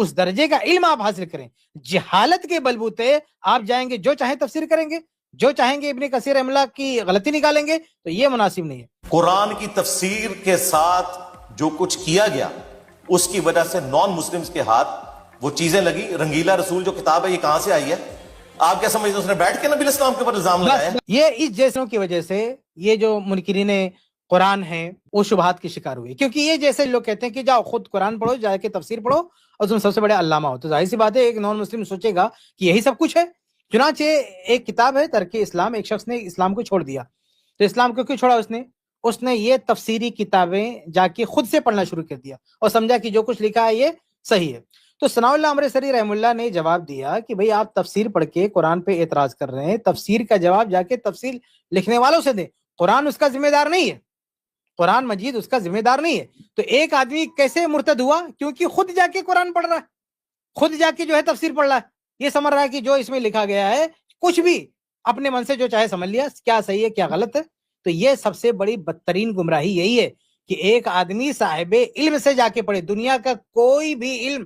اس درجے کا علم آپ حاصل کریں. جہالت کے بلبوتے آپ جائیں گے جو چاہیں تفسیر کریں گے, جو چاہیں گے ابن کثیر رحمہ اللہ کی غلطی نکالیں گے, تو یہ مناسب نہیں ہے. قرآن کی تفسیر کے ساتھ جو کچھ کیا گیا اس کی وجہ سے نان مسلمز کے ہاتھ وہ چیزیں لگی. رنگیلا رسول جو کتاب ہے یہ کہاں سے آئی ہے؟ آپ کیا سمجھتے ہیں اس نے بیٹھ کے نبی علیہ السلام کے اوپر الزام لگایا ہے؟ یہ اس جیسوں کی وجہ سے یہ جو منکرین قرآن ہیں وہ شبہات کی شکار ہوئی, کیونکہ یہ جیسے لوگ کہتے ہیں کہ جاؤ خود قرآن پڑھو, جا کے تفسیر پڑھو اور تم سب سے بڑے علامہ ہو. تو ظاہر سی بات ہے ایک نان مسلم سوچے گا کہ یہی سب کچھ ہے. چنانچہ ایک کتاب ہے ترک اسلام, ایک شخص نے اسلام کو چھوڑ دیا. تو اسلام کو کیوں چھوڑا اس نے یہ تفسیری کتابیں جا کے خود سے پڑھنا شروع کر دیا اور سمجھا کہ جو کچھ لکھا ہے یہ صحیح ہے. تو ثناء اللہ امرتسری رحمہ اللہ نے جواب دیا کہ بھئی آپ تفسیر پڑھ کے قرآن پہ اعتراض کر رہے ہیں, تفسیر کا جواب جا کے تفسیر لکھنے والوں سے دیں. قرآن اس کا ذمہ دار نہیں ہے, قرآن مجید اس کا ذمہ دار نہیں ہے. تو ایک آدمی کیسے مرتد ہوا؟ کیونکہ خود جا کے قرآن پڑھ رہا ہے, خود جا کے جو ہے تفسیر پڑھ رہا ہے, یہ سمجھ رہا ہے کہ جو اس میں لکھا گیا ہے کچھ بھی اپنے من سے جو چاہے سمجھ لیا, کیا صحیح ہے کیا غلط ہے. تو یہ سب سے بڑی بدترین گمراہی یہی ہے کہ ایک آدمی صاحب علم سے جا کے پڑھے. دنیا کا کوئی بھی علم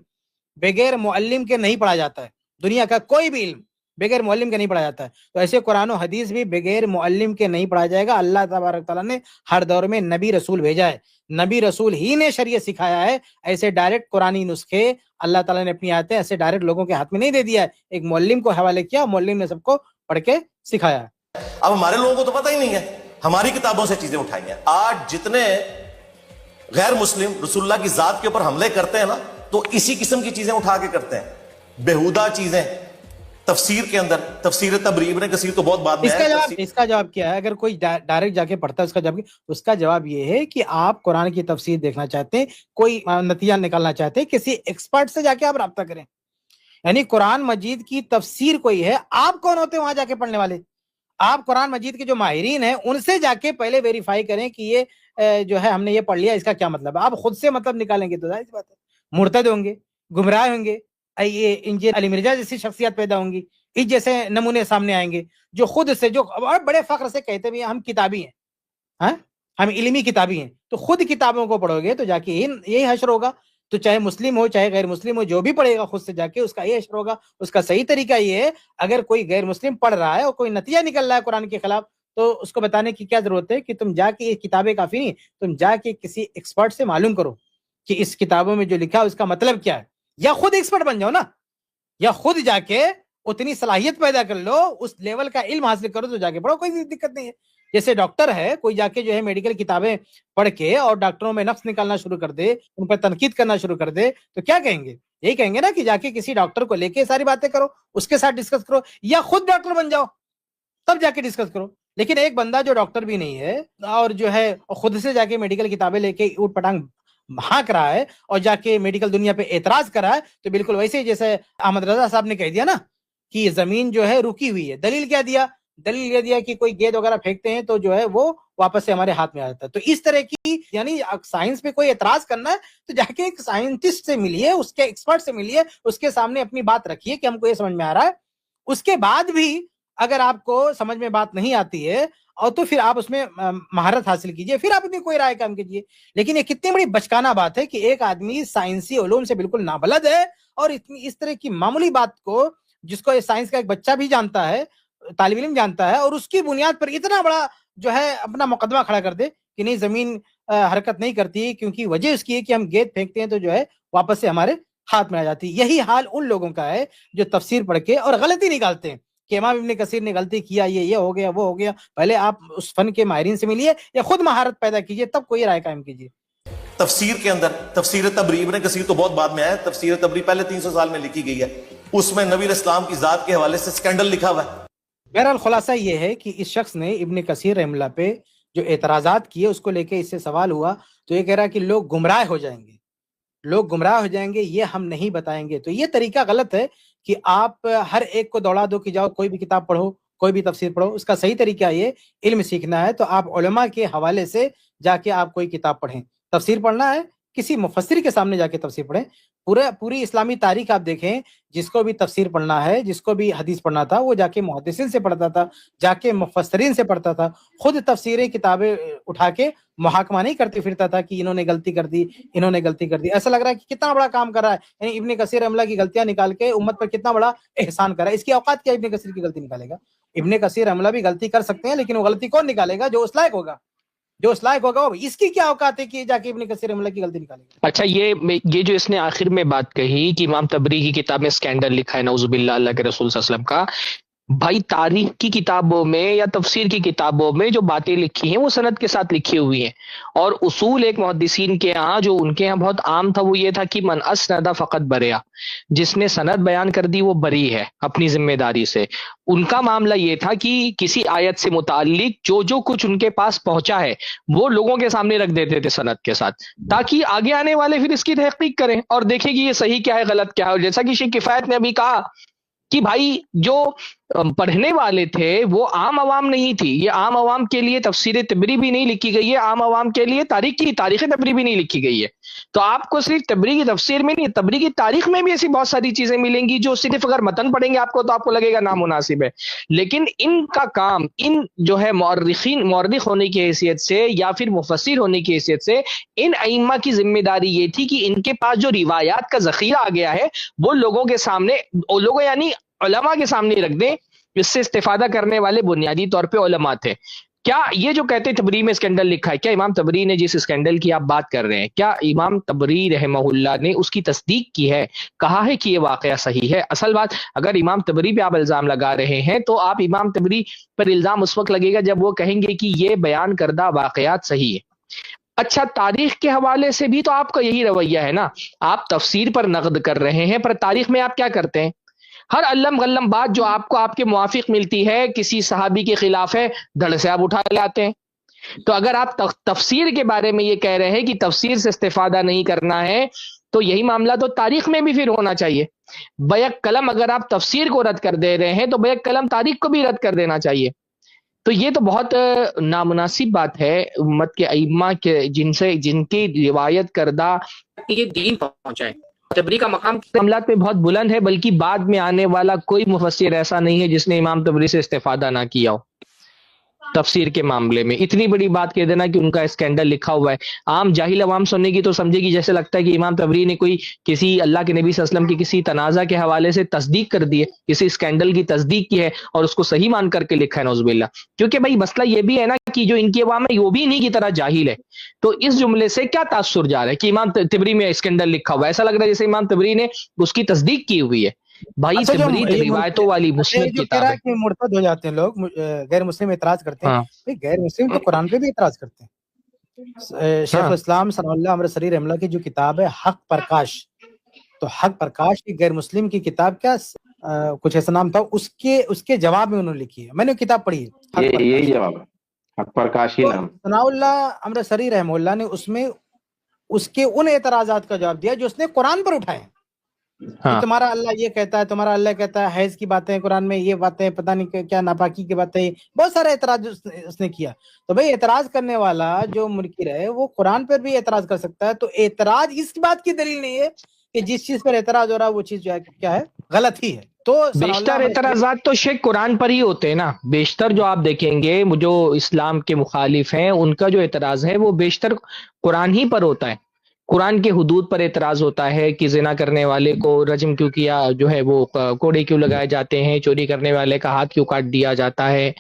بغیر معلم کے نہیں پڑھا جاتا ہے, دنیا کا کوئی بھی علم بغیر معلم کے نہیں پڑھا جاتا ہے. تو ایسے قرآن و حدیث بھی بغیر معلم کے نہیں پڑھا جائے گا. اللہ تبارک تعالیٰ نے ہر دور میں نبی رسول بھیجا ہے, نبی رسول ہی نے شریعت سکھایا ہے. ایسے ڈائریکٹ قرآنی نسخے اللہ تعالیٰ نے اپنی آیتیں ایسے ڈائریکٹ لوگوں کے ہاتھ میں نہیں دے دیا ہے, ایک معلم کو حوالے کیا, معلم نے سب کو پڑھ کے سکھایا ہے. اب ہمارے لوگوں کو تو پتہ ہی نہیں ہے, ہماری کتابوں سے چیزیں اٹھائی ہیں. آج جتنے غیر مسلم رسول اللہ کی ذات کے اوپر حملے کرتے ہیں نا, تو اسی قسم کی چیزیں اٹھا کے کرتے ہیں, بیہودہ چیزیں. تفسیر کے اندر تفسیر تبری, ابن کثیر تو بہت بعد میں ہے. اس کا جواب کیا ہے؟ اگر کوئی ڈائریکٹ جا کے پڑھتا ہے اس کا جواب یہ ہے کہ آپ قرآن کی تفسیر دیکھنا چاہتے ہیں, کوئی نتیجہ نکالنا چاہتے ہیں, کسی ایکسپرٹ سے جا کے آپ رابطہ کریں. یعنی قرآن مجید کی تفسیر کوئی ہے, آپ کون ہوتے ہیں وہاں جا کے پڑھنے والے؟ آپ قرآن مجید کے جو ماہرین ہیں ان سے جا کے پہلے ویریفائی کریں کہ یہ جو ہے ہم نے یہ پڑھ لیا, اس کا کیا مطلب ہے. آپ خود سے مطلب نکالیں گے تو ظاہر سی بات ہے مرتد ہوں گے, گمراہ ہوں گے. یہ انجیل علی مرزا جیسی شخصیت پیدا ہوں گی, اس جیسے نمونے سامنے آئیں گے جو خود سے, جو بڑے فخر سے کہتے بھی ہم کتابی ہیں, ہم علمی کتابی ہیں. تو خود کتابوں کو پڑھو گے تو جا کے یہی حشر ہوگا. تو چاہے مسلم ہو چاہے غیر مسلم ہو, جو بھی پڑھے گا خود سے جا کے اس کا یہ حشر ہوگا. اس کا صحیح طریقہ یہ ہے, اگر کوئی غیر مسلم پڑھ رہا ہے اور کوئی نتیجہ نکل رہا ہے قرآن کے خلاف, تو اس کو بتانے کی کیا ضرورت ہے کہ تم جا کے یہ کتابیں کافی نہیں, تم جا کے کسی ایکسپرٹ سے معلوم کرو کہ اس کتابوں میں جو لکھا ہے اس کا مطلب کیا ہے. یا خود ایکسپرٹ بن جاؤ نا, یا خود جا کے اتنی صلاحیت پیدا کر لو, اس لیول کا علم حاصل کرو تو جا کے پڑھو, کوئی دقت نہیں ہے. جیسے ڈاکٹر ہے, کوئی جا کے جو ہے میڈیکل کتابیں پڑھ کے اور ڈاکٹروں میں نقص نکالنا شروع کر دے, ان پر تنقید کرنا شروع کر دے, تو کیا کہیں گے؟ یہی کہیں گے نا کہ جا کے کسی ڈاکٹر کو لے کے ساری باتیں کرو, اس کے ساتھ ڈسکس کرو, یا خود ڈاکٹر بن جاؤ تب جا کے ڈسکس کرو. لیکن ایک بندہ جو ڈاکٹر بھی نہیں ہے اور جو ہے خود سے جا کے میڈیکل کتابیں لے کے اوٹ پٹانگ ہانک رہا ہے اور جا کے میڈیکل دنیا پہ اعتراض کر رہا ہے, تو بالکل ویسے ہی جیسے احمد رضا صاحب نے کہہ دیا نا کہ یہ زمین جو ہے رکی ہوئی ہے. دلیل کیا دیا؟ دلیل یہ دیا کہ کوئی گیند وغیرہ پھینکتے ہیں تو جو ہے وہ واپس سے ہمارے ہاتھ میں آ جاتا ہے. تو اس طرح کی, یعنی سائنس پہ کوئی اعتراض کرنا ہے تو جا کے ایک سائنٹسٹ سے ملیے, اس کے ایکسپرٹ سے ملیے, اس کے سامنے اپنی بات رکھیے کہ ہم کو یہ سمجھ میں آ رہا ہے. اس کے بعد بھی اگر آپ کو سمجھ میں بات نہیں آتی ہے اور تو پھر آپ اس میں مہارت حاصل کیجئے, پھر آپ اپنی کوئی رائے کام کیجئے. لیکن یہ کتنی بڑی بچکانہ بات ہے کہ ایک آدمی سائنسی علوم سے بالکل نابلد ہے اور اس طرح کی معمولی بات کو, جس کو سائنس کا ایک بچہ بھی جانتا ہے, طالب علم جانتا ہے, اور اس کی بنیاد پر اتنا بڑا جو ہے اپنا مقدمہ کھڑا کر دے کہ نہیں زمین حرکت نہیں کرتی, کیونکہ وجہ اس کی ہے کہ ہم گیند پھینکتے ہیں تو جو ہے واپس سے ہمارے ہاتھ میں آ جاتی. یہی حال ان لوگوں کا ہے جو تفسیر پڑھ کے اور غلطی نکالتے ہیں کہ امام ابن کثیر نے غلطی کیا, یہ ہو گیا وہ ہو گیا. پہلے آپ اس فن کے ماہرین سے ملیے یا خود مہارت پیدا کیجئے, تب کوئی رائے قائم کیجئے. تفسیر کے اندر تفسیر تبری, ابن کثیر تو بہت بعد میں آیا, تفسیر تبری پہلے 300 سال میں لکھی گئی ہے, اس میں نبی علیہ السلام کی ذات کے حوالے سے سکینڈل لکھا ہوا ہے. بہرحال خلاصہ یہ ہے کہ اس شخص نے ابن کثیر رحمہ اللہ پہ جو اعتراضات کیے اس کو لے کے اس سے سوال ہوا, تو یہ کہہ رہا کہ لوگ گمراہ ہو جائیں گے, لوگ گمراہ ہو جائیں گے, یہ ہم نہیں بتائیں گے. تو یہ طریقہ غلط ہے کہ آپ ہر ایک کو دوڑا دو کہ جاؤ کوئی بھی کتاب پڑھو, کوئی بھی تفسیر پڑھو. اس کا صحیح طریقہ یہ, علم سیکھنا ہے تو آپ علماء کے حوالے سے جا کے آپ کوئی کتاب پڑھیں. تفسیر پڑھنا ہے کسی مفسر کے سامنے جا کے تفسیر پڑھیں. پوری اسلامی تاریخ آپ دیکھیں، جس کو بھی تفسیر پڑھنا ہے، جس کو بھی حدیث پڑھنا تھا، وہ جا کے محدثین سے پڑھتا تھا، جا کے مفسرین سے پڑھتا تھا. خود تفسیریں کتابیں اٹھا کے محاکمہ نہیں کرتے پھرتا تھا کہ انہوں نے غلطی کر دی، انہوں نے غلطی کر دی. ایسا لگ رہا ہے کہ کتنا بڑا کام کر رہا ہے، یعنی ابن کثیر رحمہ اللہ کی غلطیاں نکال کے امت پر کتنا بڑا احسان کر رہا ہے. اس کی اوقات کیا ابن کثیر کی غلطی نکالے گا؟ ابن کثیر رحمہ اللہ بھی غلطی کر سکتے ہیں، لیکن وہ غلطی کون نکالے گا؟ جو اس لائق ہوگا، جو اس لائق ہوگا. اس کی کیا اوقات ہے کہ جا کے ابن کثیر رحمہ اللہ کی غلطی نکالے گا؟ اچھا، یہ جو اس نے آخر میں بات کہی کہ امام تبری کی کتاب میں اسکینڈل لکھا ہے نعوذ باللہ اللہ کے رسول صلی اللہ علیہ وسلم کا، بھائی تاریخ کی کتابوں میں یا تفسیر کی کتابوں میں جو باتیں لکھی ہیں وہ سند کے ساتھ لکھی ہوئی ہیں، اور اصول ایک محدثین کے ہاں جو ان کے ہاں بہت عام تھا وہ یہ تھا کہ من اسند فقط بریا، جس نے سند بیان کر دی وہ بری ہے اپنی ذمہ داری سے. ان کا معاملہ یہ تھا کہ کسی آیت سے متعلق جو کچھ ان کے پاس پہنچا ہے وہ لوگوں کے سامنے رکھ دیتے تھے سند کے ساتھ، تاکہ آگے آنے والے پھر اس کی تحقیق کریں اور دیکھیں کہ یہ صحیح کیا ہے غلط کیا ہے. اور جیسا کہ شیخ کفایت نے ابھی کہا کہ بھائی جو پڑھنے والے تھے وہ عام عوام نہیں تھی، یہ عام عوام کے لیے تفسیر تبری بھی نہیں لکھی گئی ہے، عام عوام کے لیے تاریخ تبری بھی نہیں لکھی گئی ہے. تو آپ کو صرف تبری کی تفسیر میں نہیں، تبری کی تاریخ میں بھی ایسی بہت ساری چیزیں ملیں گی جو صرف اگر متن پڑھیں گے آپ کو تو آپ کو لگے گا نامناسب ہے. لیکن ان کا کام، ان جو ہے مورخ ہونے کی حیثیت سے یا پھر مفسر ہونے کی حیثیت سے، ان ائمہ کی ذمہ داری یہ تھی کہ ان کے پاس جو روایات کا ذخیرہ آ گیا ہے وہ لوگوں کے سامنے، لوگوں یعنی علماء کے سامنے رکھ دیں. اس سے استفادہ کرنے والے بنیادی طور پہ علماء تھے. کیا یہ جو کہتے تبری میں اسکینڈل لکھا ہے، کیا امام تبری نے جس اسکینڈل کی آپ بات کر رہے ہیں، کیا امام تبری رحمہ اللہ نے اس کی تصدیق کی ہے، کہا ہے کہ یہ واقعہ صحیح ہے؟ اصل بات، اگر امام تبری پہ آپ الزام لگا رہے ہیں تو آپ امام تبری پر الزام اس وقت لگے گا جب وہ کہیں گے کہ یہ بیان کردہ واقعات صحیح ہے. اچھا، تاریخ کے حوالے سے بھی تو آپ کا یہی رویہ ہے نا، آپ تفسیر پر نقد کر رہے ہیں، پر تاریخ میں آپ کیا کرتے ہیں؟ ہر علم غلم بات جو آپ کو آپ کے موافق ملتی ہے کسی صحابی کے خلاف ہے، دھڑ سے آپ اٹھا لے آتے ہیں. تو اگر آپ تفسیر کے بارے میں یہ کہہ رہے ہیں کہ تفسیر سے استفادہ نہیں کرنا ہے تو یہی معاملہ تو تاریخ میں بھی پھر ہونا چاہیے. بیک قلم اگر آپ تفسیر کو رد کر دے رہے ہیں تو بیک قلم تاریخ کو بھی رد کر دینا چاہیے. تو یہ تو بہت نامناسب بات ہے امت کے ائمہ کے جن کی روایت کردہ یہ دین پہنچائے. تبری کا مقام معاملات پہ بہت بلند ہے، بلکہ بعد میں آنے والا کوئی مفسر ایسا نہیں ہے جس نے امام تبری سے استفادہ نہ کیا ہو تفسیر کے معاملے میں. اتنی بڑی بات کہہ دینا کہ ان کا اسکینڈل لکھا ہوا ہے، عام جاہل عوام سننے کی تو سمجھے گی جیسے لگتا ہے کہ امام تبری نے کوئی کسی اللہ کے نبی صلی اللہ علیہ وسلم کی کسی تنازع کے حوالے سے تصدیق کر دی ہے، کسی اسکینڈل کی تصدیق کی ہے اور اس کو صحیح مان کر کے لکھا ہے نعوذ باللہ. کیونکہ بھائی مسئلہ یہ بھی ہے نا کہ جو ان کی عوام ہے وہ بھی انہیں کی طرح جاہل ہے. تو اس جملے سے کیا تاثر جا رہا ہے کہ امام تبری میں اسکینڈل لکھا ہوا ہے؟ ایسا لگ رہا ہے جیسے امام تبری نے اس کی تصدیق کی ہوئی ہے. بھائی تبری روایتوں والی مسند کتاب ہے. کہ مرتد ہو جاتے ہیں لوگ، غیر مسلم اعتراض کرتے ہیں. غیر مسلم تو قرآن پہ بھی اعتراض کرتے ہیں. شیخ الاسلام ثناء اللہ امرتسری رحمہ اللہ کی جو کتاب ہے حق پرکاش، تو حق پرکاش کی غیر مسلم کی کتاب کیا کچھ ایسا نام تھا، اس کے جواب میں انہوں نے لکھی ہے. میں نے کتاب پڑھی ہے، یہی جواب ہے حق پرکاش ہی نام. ثناء اللہ امرتسری رحمہ اللہ نے اس میں اس کے ان اعتراضات کا جواب دیا جو اس نے قرآن پر اٹھائے. تمہارا اللہ یہ کہتا ہے، تمہارا اللہ کہتا ہے حیض کی باتیں قرآن میں، یہ باتیں پتہ نہیں کیا ناپاکی کی باتیں، بہت سارے اعتراض اس نے کیا. تو بھائی اعتراض کرنے والا جو منکر ہے وہ قرآن پر بھی اعتراض کر سکتا ہے. تو اعتراض اس بات کی دلیل نہیں ہے کہ جس چیز پر اعتراض ہو رہا ہے وہ چیز جو ہے کیا ہے، غلط ہی ہے. تو بیشتر اعتراضات تو شیخ قرآن پر ہی ہوتے ہیں نا. بیشتر جو آپ دیکھیں گے جو اسلام کے مخالف ہیں ان کا جو اعتراض ہے وہ بیشتر قرآن ہی پر ہوتا ہے. قرآن کے حدود پر اعتراض ہوتا ہے کہ زنا کرنے والے کو رجم کیوں کیا، جو ہے وہ کوڑے کیوں لگائے جاتے ہیں، چوری کرنے والے کا ہاتھ کیوں کاٹ دیا جاتا ہے.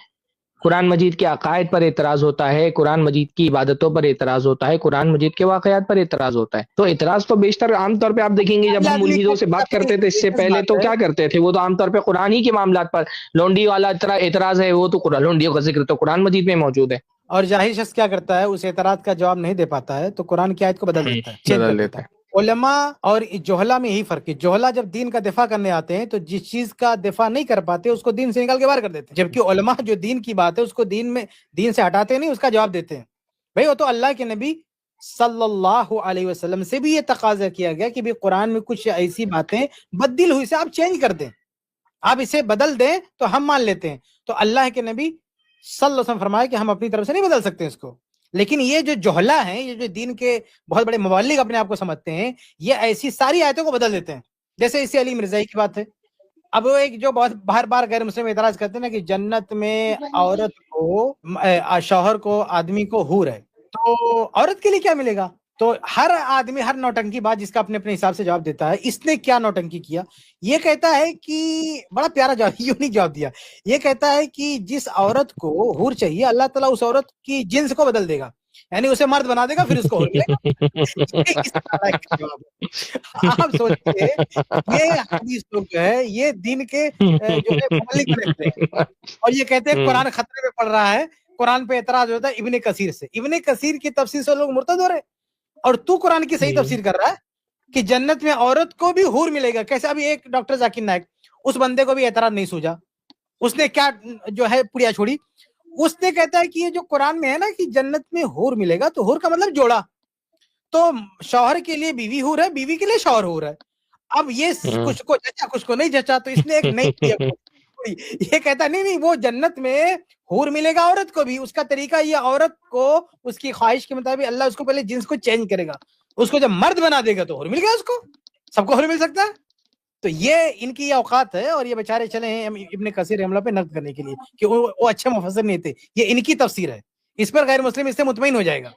قرآن مجید کے عقائد پر اعتراض ہوتا ہے، قرآن مجید کی عبادتوں پر اعتراض ہوتا ہے، قرآن مجید کے واقعات پر اعتراض ہوتا ہے. تو اعتراض تو بیشتر عام طور پہ آپ دیکھیں گے جب ہم ملحدوں سے بات کرتے تھے اس سے پہلے تو کیا کرتے تھے، وہ تو عام طور پہ قرآن ہی کے معاملات پر. لونڈی والا اعتراض ہے وہ تو لونڈیوں کا ذکر تو قرآن مجید میں موجود ہے. اور جاہل شخص کیا کرتا ہے، اس اعتراض کا جواب نہیں دے پاتا ہے تو قرآن کی آیت کو بدل دیتا ہے، چینج کر دیتا ہے. علماء اور جہلا میں یہی فرق ہے. جہلا جب دین کا دفاع کرنے آتے ہیں تو جس چیز کا دفاع نہیں کر پاتے اس کو دین سے نکال کے باہر کر دیتے ہیں، جبکہ علماء جو دین کی بات ہے اس کو دین سے ہٹاتے نہیں، اس کا جواب دیتے ہیں. بھائی وہ تو اللہ کے نبی صلی اللہ علیہ وسلم سے بھی یہ تقاضا کیا گیا کہ قرآن میں کچھ ایسی باتیں بدل ہوئی سے آپ چینج کر دیں، آپ اسے بدل دیں تو ہم مان لیتے ہیں. تو اللہ کے نبی صلی اللہ علیہ وسلم فرمایا کہ ہم اپنی طرف سے نہیں بدل سکتے اس کو، لیکن یہ جو جوہلا ہیں, یہ جو دین کے بہت بڑے مبلغ اپنے آپ کو سمجھتے ہیں, یہ ایسی ساری آیتوں کو بدل دیتے ہیں. جیسے اسی علی مرزائی کی بات ہے. اب وہ ایک جو بہت بار بار غیر مسلم اعتراض کرتے ہیں نا کہ جنت میں عورت کو, شوہر کو, آدمی کو حور ہے, تو عورت کے لیے کیا ملے گا؟ تو ہر آدمی ہر نوٹنکی بات جس کا اپنے اپنے حساب سے جواب دیتا ہے. اس نے کیا نوٹنکی کیا؟ یہ کہتا ہے کہ بڑا پیارا جواب, یونیک جواب دیا. یہ کہتا ہے کہ جس عورت کو حور چاہیے, اللہ تعالیٰ اس عورت کی جنس کو بدل دے گا, یعنی اسے مرد بنا دے گا, پھر اس کو حور ملے گا. آپ سوچئے یہ حدیث لوگ جو ہے یہ دین کے جو ہے مبلغ بنے ہوئے ہیں, اور یہ کہتے ہیں قرآن خطرے میں پڑ رہا ہے. قرآن پہ اعتراض ہوتا ہے ابن کثیر سے. ابن کثیر کی تفسیر سے لوگ مرتد ہو رہے ہیں, اور تو قرآن کی صحیح تفسیر کر رہا ہے کہ جنت میں عورت کو بھی حور ملے گا. کیسے؟ ابھی ایک ڈاکٹر ذاکر نائک, اس بندے کو بھی اعتراض نہیں سوجا, اس نے کیا جو ہے پڑیا چھوڑی. اس نے کہتا ہے کہ یہ جو قرآن میں ہے نا کہ جنت میں حور ملے گا, تو حور کا مطلب جوڑا, تو شوہر کے لیے بیوی حور ہے, بیوی کے لیے شوہر حور ہے. اب یہ کچھ کو جچا کچھ کو نہیں جچا, تو اس نے ایک نئی یہ کہتا نہیں, وہ جنت میں حور ملے گا عورت کو بھی. اس کا طریقہ یہ, عورت کو اس کی خواہش کے مطابق اللہ اس کو پہلے جنس کو چینج کرے گا, اس کو جب مرد بنا دے گا تو حور مل گیا, اس کو سب کو حور مل سکتا ہے. تو یہ ان کی یہ اوقات ہے, اور یہ بیچارے چلے ہیں ابن کثیر رحمہ اللہ پہ نقد کرنے کے لیے کہ وہ اچھے مفسر نہیں تھے. یہ ان کی تفسیر ہے, اس پر غیر مسلم اس سے مطمئن ہو جائے گا.